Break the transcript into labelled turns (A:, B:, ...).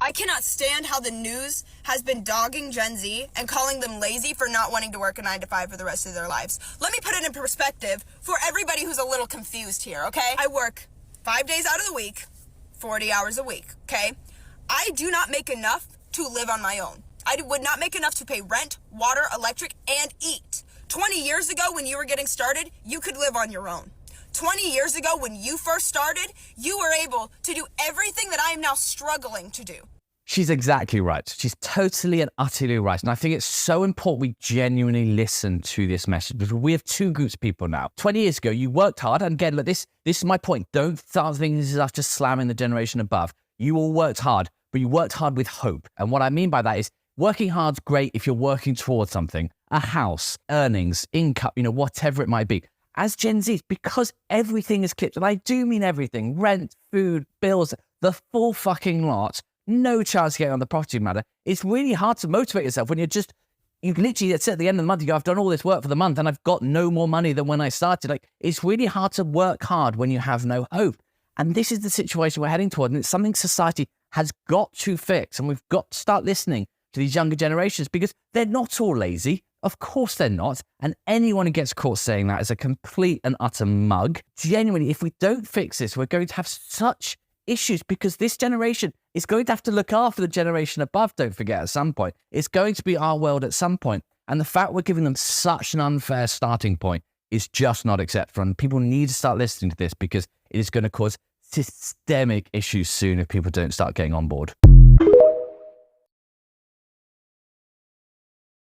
A: I cannot stand how the news has been dogging Gen Z and calling them lazy for not wanting to work a 9 to 5 for the rest of their lives. Let me put it in perspective for everybody who's a little confused here, okay? I work 5 days out of the week, 40 hours a week, okay? I do not make enough to live on my own. I would not make enough to pay rent, water, electric, and eat. 20 years ago when you were getting started, you could live on your own. 20 years ago when you first started, you were able to do everything that I am now struggling to do.
B: She's exactly right. She's totally and utterly right. And I think it's so important we genuinely listen to this message, because we have two groups of people now. 20 years ago, you worked hard. And again, look, this is my point. Don't start thinking this is us just slamming the generation above. You all worked hard, but you worked hard with hope. And what I mean by that is working hard's great if you're working towards something, a house, earnings, income, whatever it might be. As Gen Zs, because everything is clipped, and I do mean everything, rent, food, bills, the full fucking lot, no chance of getting on the property matter, it's really hard to motivate yourself when you literally, it's at the end of the month, you go, I've done all this work for the month and I've got no more money than when I started. Like, it's really hard to work hard when you have no hope. And this is the situation we're heading toward. And it's something society has got to fix. And we've got to start listening to these younger generations, because they're not all lazy. Of course they're not. And anyone who gets caught saying that is a complete and utter mug. Genuinely, if we don't fix this, we're going to have such issues, because this generation is going to have to look after the generation above, don't forget, at some point. It's going to be our world at some point. And the fact we're giving them such an unfair starting point is just not acceptable. And people need to start listening to this, because it is going to cause systemic issues soon if people don't start getting on board.